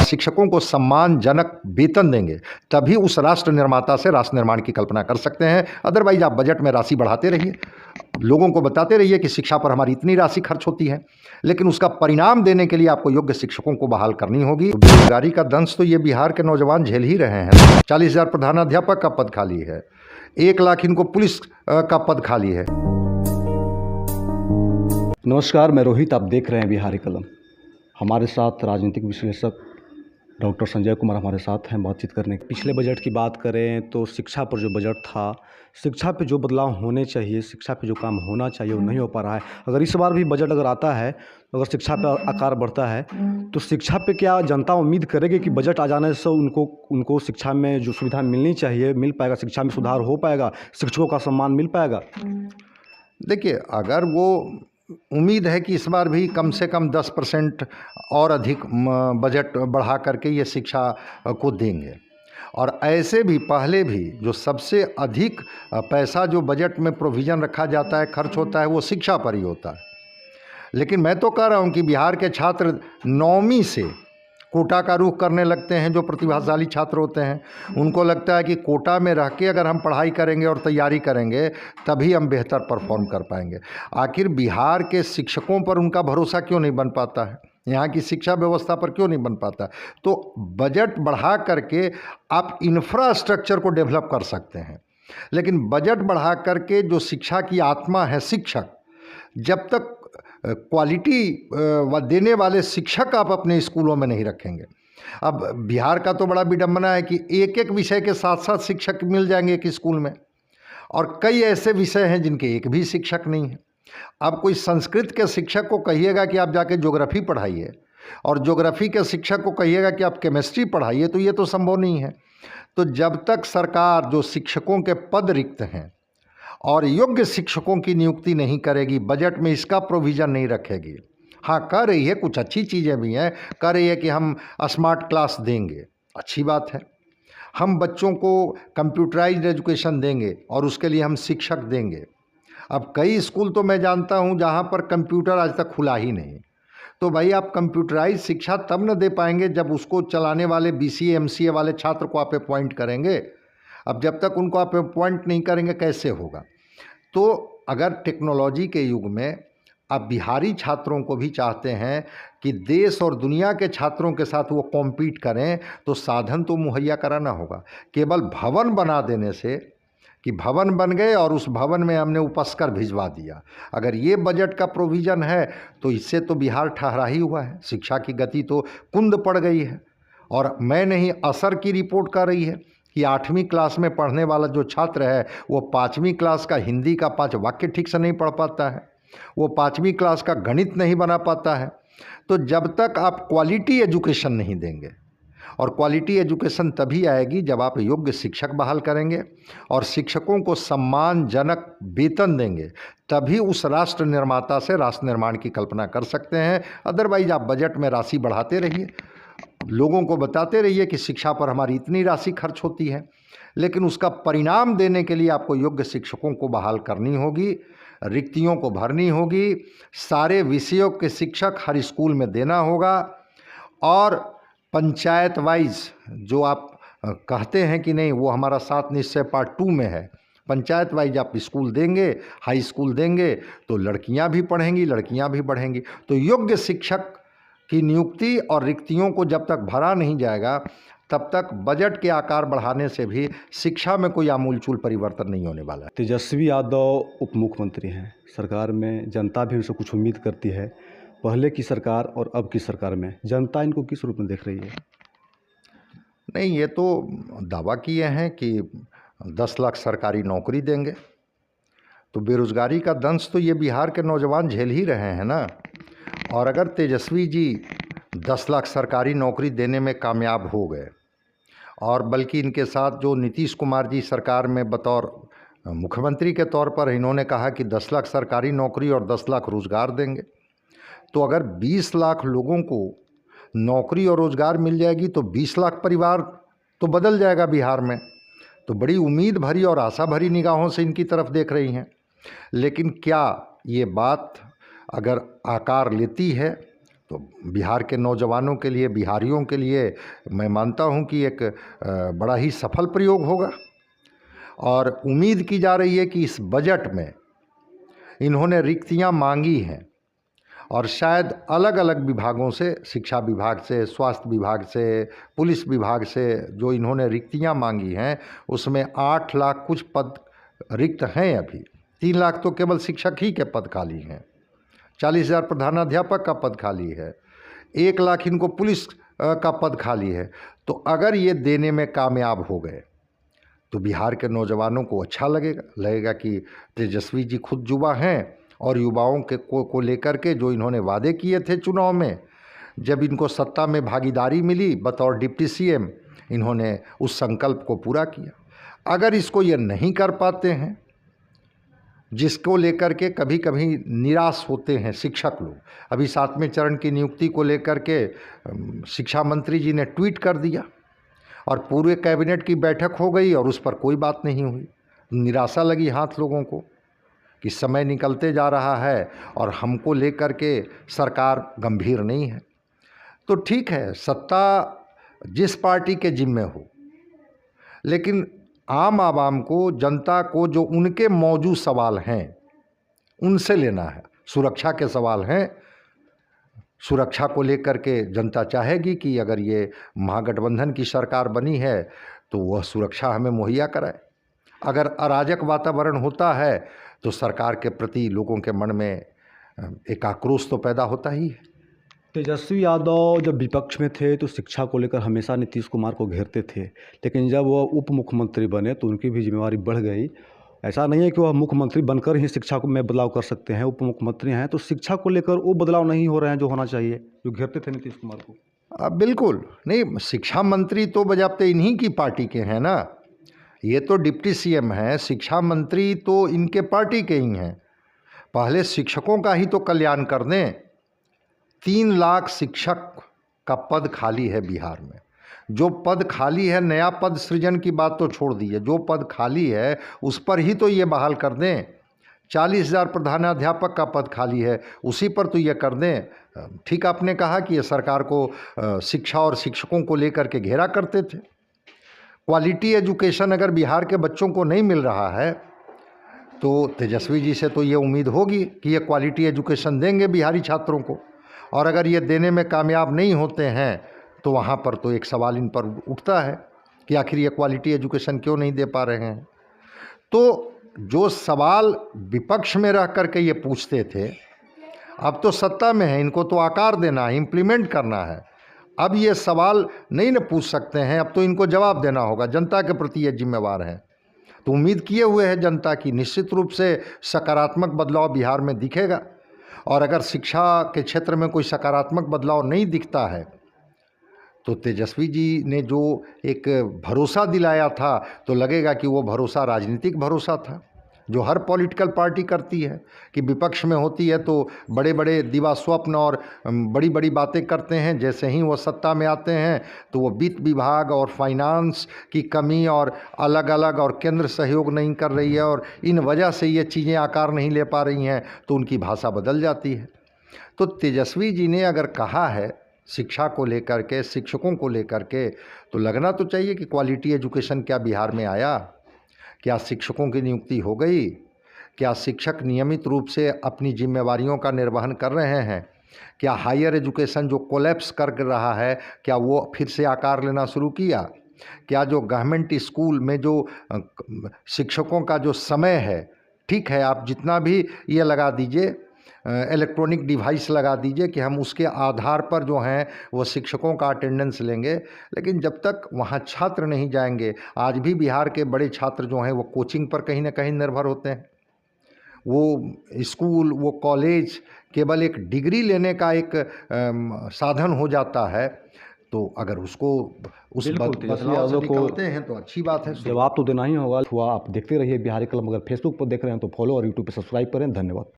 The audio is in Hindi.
शिक्षकों को सम्मानजनक वेतन देंगे तभी उस राष्ट्र निर्माता से राष्ट्र निर्माण की कल्पना कर सकते हैं। अदरवाइज आप बजट में राशि बढ़ाते रहिए, लोगों को बताते रहिए कि शिक्षा पर हमारी इतनी राशि खर्च होती है, लेकिन उसका परिणाम देने के लिए आपको योग्य शिक्षकों को बहाल करनी होगी। तो बेरोजगारी का दंश तो ये बिहार के नौजवान झेल ही रहे हैं। 40,000 प्रधानाध्यापक का पद खाली है, 1 लाख इनको पुलिस का पद खाली है। नमस्कार, मैं रोहित, आप देख रहे हैं बिहारी कलम। हमारे साथ राजनीतिक विश्लेषक डॉक्टर संजय कुमार हमारे साथ हैं बातचीत करने। पिछले बजट की बात करें तो शिक्षा पर जो बजट था, शिक्षा पे जो बदलाव होने चाहिए, शिक्षा पे जो काम होना चाहिए वो नहीं हो पा रहा है। अगर इस बार भी बजट अगर आता है, अगर शिक्षा पे आकार बढ़ता है तो शिक्षा पे क्या जनता उम्मीद करेगी कि बजट आ जाने से उनको शिक्षा में जो सुविधा मिलनी चाहिए मिल पाएगा, शिक्षा में सुधार हो पाएगा, शिक्षकों का सम्मान मिल पाएगा? देखिए, अगर वो उम्मीद है कि इस बार भी कम से कम 10% और अधिक बजट बढ़ा करके ये शिक्षा को देंगे, और ऐसे भी पहले भी जो सबसे अधिक पैसा जो बजट में प्रोविज़न रखा जाता है, खर्च होता है, वो शिक्षा पर ही होता है। लेकिन मैं तो कह रहा हूँ कि बिहार के छात्र 9वीं से कोटा का रुख करने लगते हैं। जो प्रतिभाशाली छात्र होते हैं उनको लगता है कि कोटा में रह के अगर हम पढ़ाई करेंगे और तैयारी करेंगे तभी हम बेहतर परफॉर्म कर पाएंगे। आखिर बिहार के शिक्षकों पर उनका भरोसा क्यों नहीं बन पाता है, यहाँ की शिक्षा व्यवस्था पर क्यों नहीं बन पाता? तो बजट बढ़ा करके आप इंफ्रास्ट्रक्चर को डेवलप कर सकते हैं, लेकिन बजट बढ़ा करके जो शिक्षा की आत्मा है शिक्षक, जब तक क्वालिटी देने वाले शिक्षक आप अपने स्कूलों में नहीं रखेंगे। अब बिहार का तो बड़ा विडंबना है कि एक एक विषय के साथ साथ शिक्षक मिल जाएंगे एक स्कूल में, और कई ऐसे विषय हैं जिनके एक भी शिक्षक नहीं है। अब कोई संस्कृत के शिक्षक को कहिएगा कि आप जाके ज्योग्राफी पढ़ाइए, और ज्योग्राफी के शिक्षक को कहिएगा कि आप केमिस्ट्री पढ़ाइए, तो ये तो संभव नहीं है। तो जब तक सरकार जो शिक्षकों के पद रिक्त हैं और योग्य शिक्षकों की नियुक्ति नहीं करेगी, बजट में इसका प्रोविज़न नहीं रखेगी। हाँ, कर रही है, कुछ अच्छी चीज़ें भी हैं, कर रही है कि हम स्मार्ट क्लास देंगे, अच्छी बात है। हम बच्चों को कंप्यूटराइज्ड एजुकेशन देंगे और उसके लिए हम शिक्षक देंगे। अब कई स्कूल तो मैं जानता हूँ जहाँ पर कंप्यूटर आज तक खुला ही नहीं। तो भाई, आप कंप्यूटराइज शिक्षा तब न दे पाएंगे जब उसको चलाने वाले BCA MCA वाले छात्र को आप अपॉइंट करेंगे। अब जब तक उनको आप अपॉइंट नहीं करेंगे कैसे होगा? तो अगर टेक्नोलॉजी के युग में आप बिहारी छात्रों को भी चाहते हैं कि देश और दुनिया के छात्रों के साथ वो कॉम्पीट करें, तो साधन तो मुहैया कराना होगा। केवल भवन बना देने से कि भवन बन गए और उस भवन में हमने उपस्कर भिजवा दिया, अगर ये बजट का प्रोविज़न है तो इससे तो बिहार ठहरा ही हुआ है। शिक्षा की गति तो कुंद पड़ गई है। और मैं नहीं, असर की रिपोर्ट कर रही है कि 8वीं क्लास में पढ़ने वाला जो छात्र है वो 5वीं क्लास का हिंदी का 5 वाक्य ठीक से नहीं पढ़ पाता है, वो 5वीं क्लास का गणित नहीं बना पाता है। तो जब तक आप क्वालिटी एजुकेशन नहीं देंगे, और क्वालिटी एजुकेशन तभी आएगी जब आप योग्य शिक्षक बहाल करेंगे और शिक्षकों को सम्मानजनक वेतन देंगे, तभी उस राष्ट्र निर्माता से राष्ट्र निर्माण की कल्पना कर सकते हैं। अदरवाइज आप बजट में राशि बढ़ाते रहिए, लोगों को बताते रहिए कि शिक्षा पर हमारी इतनी राशि खर्च होती है, लेकिन उसका परिणाम देने के लिए आपको योग्य शिक्षकों को बहाल करनी होगी, रिक्तियों को भरनी होगी, सारे विषयों के शिक्षक हर स्कूल में देना होगा। और पंचायत वाइज जो आप कहते हैं कि नहीं, वो हमारा 7 निश्चय पार्ट 2 में है, पंचायत वाइज आप स्कूल देंगे, हाई स्कूल देंगे, तो लड़कियां भी पढ़ेंगी, लड़कियां भी बढ़ेंगी। तो योग्य शिक्षक की नियुक्ति और रिक्तियों को जब तक भरा नहीं जाएगा तब तक बजट के आकार बढ़ाने से भी शिक्षा में कोई आमूलचूल परिवर्तन नहीं होने वाला है। तेजस्वी यादव उप मुख्यमंत्री हैं, सरकार में जनता भी उनसे कुछ उम्मीद करती है। पहले की सरकार और अब की सरकार में जनता इनको किस रूप में देख रही है? नहीं, ये तो दावा किए हैं कि 10 लाख सरकारी नौकरी देंगे। तो बेरोजगारी का दंश तो ये बिहार के नौजवान झेल ही रहे हैं ना। और अगर तेजस्वी जी 10 लाख सरकारी नौकरी देने में कामयाब हो गए, और बल्कि इनके साथ जो नीतीश कुमार जी सरकार में बतौर मुख्यमंत्री के तौर पर इन्होंने कहा कि 10 लाख सरकारी नौकरी और 10 लाख रोज़गार देंगे, तो अगर 20 लाख लोगों को नौकरी और रोज़गार मिल जाएगी तो 20 लाख परिवार तो बदल जाएगा बिहार में। तो बड़ी उम्मीद भरी और आशा भरी निगाहों से इनकी तरफ देख रही हैं। लेकिन क्या ये बात अगर आकार लेती है तो बिहार के नौजवानों के लिए, बिहारियों के लिए मैं मानता हूं कि एक बड़ा ही सफल प्रयोग होगा। और उम्मीद की जा रही है कि इस बजट में इन्होंने रिक्तियां मांगी हैं और शायद अलग अलग विभागों से, शिक्षा विभाग से, स्वास्थ्य विभाग से, पुलिस विभाग से जो इन्होंने रिक्तियां मांगी हैं उसमें 8 लाख कुछ पद रिक्त हैं। अभी 3 लाख तो केवल शिक्षक ही के पद खाली हैं, 40,000 प्रधानाध्यापक का पद खाली है, 1 लाख इनको पुलिस का पद खाली है। तो अगर ये देने में कामयाब हो गए तो बिहार के नौजवानों को अच्छा लगेगा कि तेजस्वी जी खुद युवा हैं और युवाओं के को लेकर के जो इन्होंने वादे किए थे चुनाव में, जब इनको सत्ता में भागीदारी मिली बतौर डिप्टी सीएम, इन्होंने उस संकल्प को पूरा किया। अगर इसको ये नहीं कर पाते हैं, जिसको लेकर के कभी कभी निराश होते हैं शिक्षक लोग, अभी 7वें चरण की नियुक्ति को लेकर के शिक्षा मंत्री जी ने ट्वीट कर दिया और पूरे कैबिनेट की बैठक हो गई और उस पर कोई बात नहीं हुई। निराशा लगी हाथ लोगों को कि समय निकलते जा रहा है और हमको लेकर के सरकार गंभीर नहीं है। तो ठीक है, सत्ता जिस पार्टी के जिम्मे हो, लेकिन आम आवाम को, जनता को जो उनके मौजूद सवाल हैं उनसे लेना है। सुरक्षा के सवाल हैं, सुरक्षा को लेकर के जनता चाहेगी कि अगर ये महागठबंधन की सरकार बनी है तो वह सुरक्षा हमें मुहैया कराए। अगर अराजक वातावरण होता है तो सरकार के प्रति लोगों के मन में एक आक्रोश तो पैदा होता ही है। तेजस्वी यादव जब विपक्ष में थे तो शिक्षा को लेकर हमेशा नीतीश कुमार को घेरते थे, लेकिन जब वह उप मुख्यमंत्री बने तो उनकी भी जिम्मेवारी बढ़ गई। ऐसा नहीं है कि वह मुख्यमंत्री बनकर ही शिक्षा को में बदलाव कर सकते हैं, उप मुख्यमंत्री हैं तो शिक्षा को लेकर वो बदलाव नहीं हो रहे हैं जो होना चाहिए, जो घेरते थे नीतीश कुमार को। बिल्कुल नहीं, शिक्षा मंत्री तो बजाते इन्हीं की पार्टी के हैं ना, ये तो डिप्टी सीएम हैं, शिक्षा मंत्री तो इनके पार्टी के ही हैं। पहले शिक्षकों का ही तो कल्याण कर दें। 3 लाख शिक्षक का पद खाली है बिहार में। जो पद खाली है, नया पद सृजन की बात तो छोड़ दीजिए, जो पद खाली है उस पर ही तो ये बहाल कर दें। 40,000 प्रधानाध्यापक का पद खाली है, उसी पर तो ये कर दें। ठीक आपने कहा कि ये सरकार को शिक्षा और शिक्षकों को लेकर के घेरा करते थे। क्वालिटी एजुकेशन अगर बिहार के बच्चों को नहीं मिल रहा है तो तेजस्वी जी से तो ये उम्मीद होगी कि ये क्वालिटी एजुकेशन देंगे बिहारी छात्रों को, और अगर ये देने में कामयाब नहीं होते हैं तो वहाँ पर तो एक सवाल इन पर उठता है कि आखिर ये क्वालिटी एजुकेशन क्यों नहीं दे पा रहे हैं। तो जो सवाल विपक्ष में रह कर के ये पूछते थे, अब तो सत्ता में है, इनको तो आकार देना है, इम्प्लीमेंट करना है। अब ये सवाल नहीं न पूछ सकते हैं, अब तो इनको जवाब देना होगा। जनता के प्रति ये जिम्मेवार हैं, तो उम्मीद किए हुए है जनता की निश्चित रूप से सकारात्मक बदलाव बिहार में दिखेगा। और अगर शिक्षा के क्षेत्र में कोई सकारात्मक बदलाव नहीं दिखता है तो तेजस्वी जी ने जो एक भरोसा दिलाया था तो लगेगा कि वो भरोसा राजनीतिक भरोसा था, जो हर पॉलिटिकल पार्टी करती है कि विपक्ष में होती है तो बड़े बड़े दिवा स्वप्न और बड़ी बड़ी बातें करते हैं। जैसे ही वो सत्ता में आते हैं तो वो वित्त विभाग और फाइनेंस की कमी और अलग अलग और केंद्र सहयोग नहीं कर रही है और इन वजह से ये चीज़ें आकार नहीं ले पा रही हैं, तो उनकी भाषा बदल जाती है। तो तेजस्वी जी ने अगर कहा है शिक्षा को लेकर के, शिक्षकों को लेकर के, तो लगना तो चाहिए कि क्वालिटी एजुकेशन क्या बिहार में आया, क्या शिक्षकों की नियुक्ति हो गई, क्या शिक्षक नियमित रूप से अपनी जिम्मेवारियों का निर्वहन कर रहे हैं, क्या हायर एजुकेशन जो कोलैप्स कर रहा है क्या वो फिर से आकार लेना शुरू किया, क्या जो गवर्नमेंट स्कूल में जो शिक्षकों का जो समय है, ठीक है आप जितना भी ये लगा दीजिए इलेक्ट्रॉनिक डिवाइस लगा दीजिए कि हम उसके आधार पर जो हैं वो शिक्षकों का अटेंडेंस लेंगे, लेकिन जब तक वहाँ छात्र नहीं जाएंगे, आज भी बिहार के बड़े छात्र जो हैं वो कोचिंग पर कहीं ना कहीं निर्भर होते हैं। वो स्कूल, वो कॉलेज केवल एक डिग्री लेने का एक साधन हो जाता है। तो अगर उसको उस बदलाव से निकलते हैं तो अच्छी बात है। जवाब तो देना ही होगा। आप देखते रहिए बिहारी कलम। अगर फेसबुक पर देख रहे हैं तो फॉलो और यूट्यूब पर सब्सक्राइब करें। धन्यवाद।